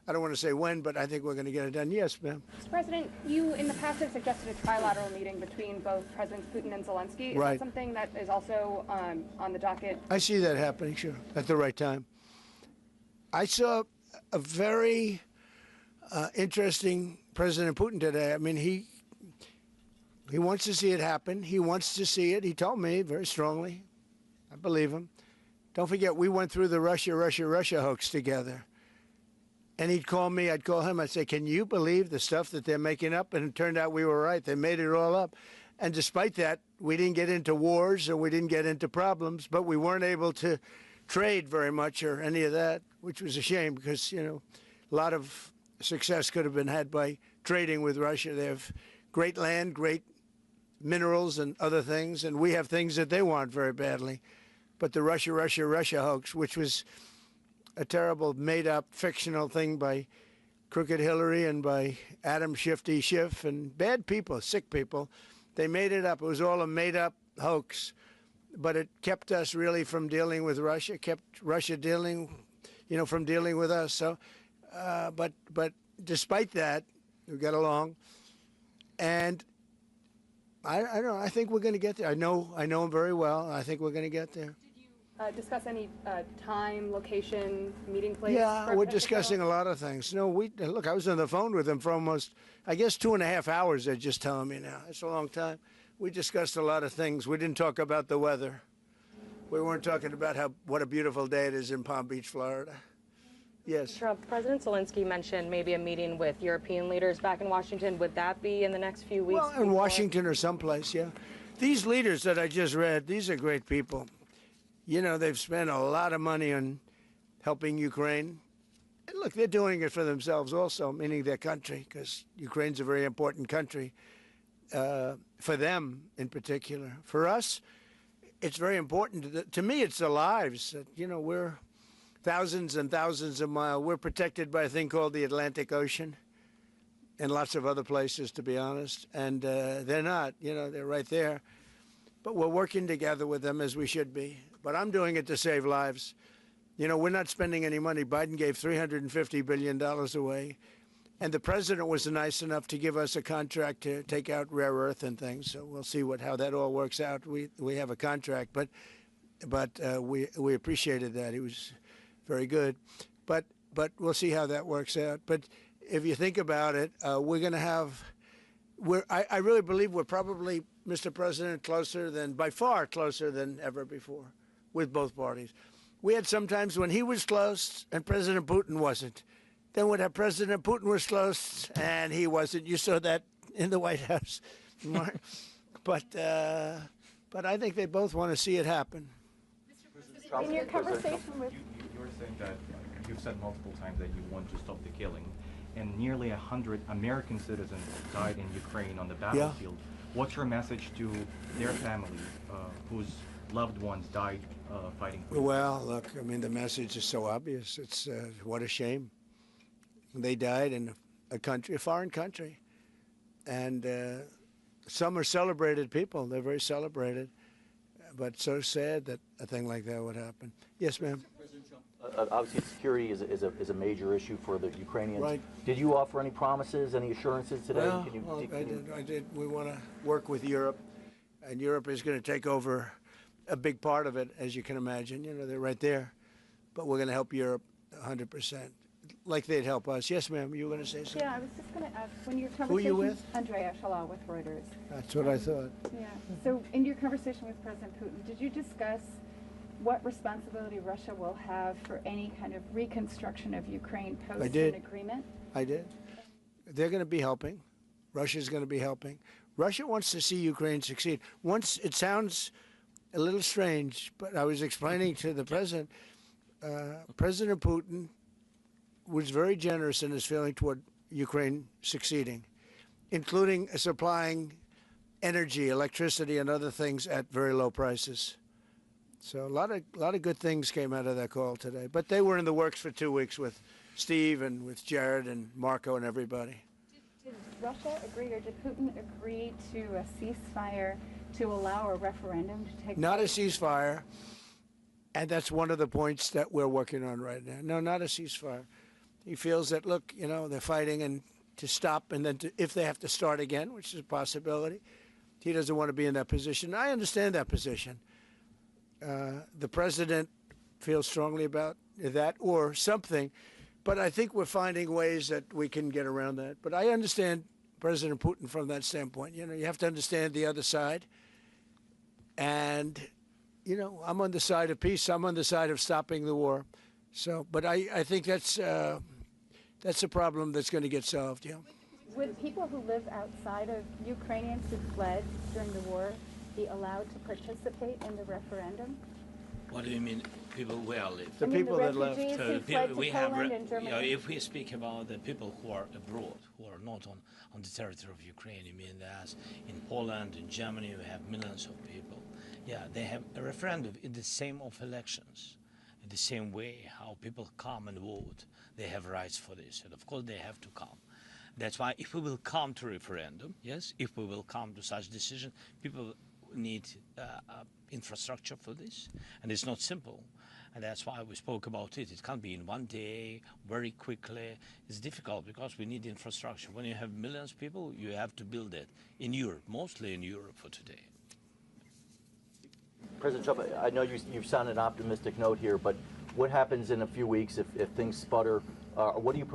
I don't want to say when, but I think we're going to get it done. Yes, ma'am. Mr. President, you in the past have suggested a trilateral meeting between both Presidents Putin and Zelensky. Is Right. that something that is also on the docket? I see that happening, sure, at the right time. I saw a very interesting President Putin today. I mean, he wants to see it happen. He wants to see it. He told me very strongly. I believe him. Don't forget, we went through the Russia hoax together. And he'd call me, I'd call him, I'd say, can you believe the stuff that they're making up? And it turned out we were right. They made it all up. And despite that, we didn't get into wars or we didn't get into problems, but we weren't able to trade very much or any of that, which was a shame because, you know, a lot of success could have been had by trading with Russia. They have great land, great minerals and other things, and we have things that they want very badly. But the Russia hoax, which was a terrible, made-up, fictional thing by Crooked Hillary and by Adam Shifty Schiff and bad people, sick people. They made it up. It was all a made-up hoax. But it kept us really from dealing with Russia, kept Russia dealing, you know, from dealing with us. So, but despite that, we got along. And I don't know, I think we're going to get there. I know him very well. I think we're going to get there. Discuss any time, location, meeting place? Yeah, we're discussing a lot of things. No, look, I was on the phone with him for almost, I guess, 2.5 hours, they're just telling me now. It's a long time. We discussed a lot of things. We didn't talk about the weather. We weren't talking about what a beautiful day it is in Palm Beach, Florida. Yes. Trump, President Zelensky mentioned maybe a meeting with European leaders back in Washington. Would that be in the next few weeks? Well, in Washington or someplace, yeah. These leaders that I just read, these are great people. You know, they've spent a lot of money on helping Ukraine. And look, they're doing it for themselves also, meaning their country, because Ukraine's a very important country for them in particular. For us, it's very important. To me, it's the lives. You know, we're thousands and thousands of miles. We're protected by a thing called the Atlantic Ocean and lots of other places, to be honest. And they're not, you know, they're right there. But we're working together with them as we should be. But I'm doing it to save lives. You know, we're not spending any money. Biden gave $350 billion away. And the president was nice enough to give us a contract to take out rare earth and things. So we'll see how that all works out. We have a contract, but we appreciated that. He was very good. But we'll see how that works out. But if you think about it, we're going to have. I really believe we're probably, Mr. President, by far closer than ever before with both parties. We had some times when he was close and President Putin wasn't. Then we'd have President Putin was close and he wasn't. You saw that in the White House. But I think they both want to see it happen. In your conversation with... You're saying that you've said multiple times that you want to stop the killing. And nearly 100 American citizens died in Ukraine on the battlefield. Yeah. What's your message to their families whose loved ones died fighting for you? Well, look, I mean, the message is so obvious. It's what a shame. They died in a foreign country. And some are celebrated people. They're very celebrated. But so sad that a thing like that would happen. Yes, ma'am. President Trump, obviously security is a major issue for the Ukrainians. Right. Did you offer any promises, any assurances today? Well, I did. We want to work with Europe, and Europe is going to take over a big part of it, as you can imagine. You know, they're right there. But we're going to help Europe 100%, like they'd help us. Yes, ma'am, you were going to say something? Yeah, I was just going to ask, when your conversation... Who are you with? Andrea Shala with Reuters. That's what I thought. Yeah. So in your conversation with President Putin, did you discuss what responsibility Russia will have for any kind of reconstruction of Ukraine post an agreement? I did. They're going to be helping. Russia's going to be helping. Russia wants to see Ukraine succeed. It sounds a little strange, but I was explaining to the president, President Putin was very generous in his feeling toward Ukraine succeeding, including supplying energy, electricity, and other things at very low prices. So a lot of good things came out of that call today. But they were in the works for 2 weeks with Steve and with Jared and Marco and everybody. Did Russia agree, or did Putin agree to a ceasefire to allow a referendum to take place? Not a ceasefire, and that's one of the points that we're working on right now. No, not a ceasefire. He feels that, look, you know, they're fighting and to stop, and then if they have to start again, which is a possibility, he doesn't want to be in that position. I understand that position. The president feels strongly about that or something, but I think we're finding ways that we can get around that. But I understand President Putin from that standpoint. You know, you have to understand the other side. And, you know, I'm on the side of peace. I'm on the side of stopping the war. So, but I think that's a problem that's going to get solved, yeah. Would people who live outside of Ukrainians who fled during the war be allowed to participate in the referendum? What do you mean, people where live? The people that left. refugees So who fled to we have, Poland and Germany. you know, if we speak about the people who are abroad, who are not on the territory of Ukraine, you mean that in Poland, in Germany, we have millions of people. Yeah, they have a referendum in the same of elections, in the same way how people come and vote. They have rights for this, and of course they have to come. That's why if we will come to referendum, yes, if we will come to such decision, people need infrastructure for this, and it's not simple. And that's why we spoke about it. It can't be in one day, very quickly. It's difficult because we need infrastructure. When you have millions of people, you have to build it in Europe, mostly in Europe for today. President Trump, I know you've sounded an optimistic note here, but what happens in a few weeks if things sputter? What do you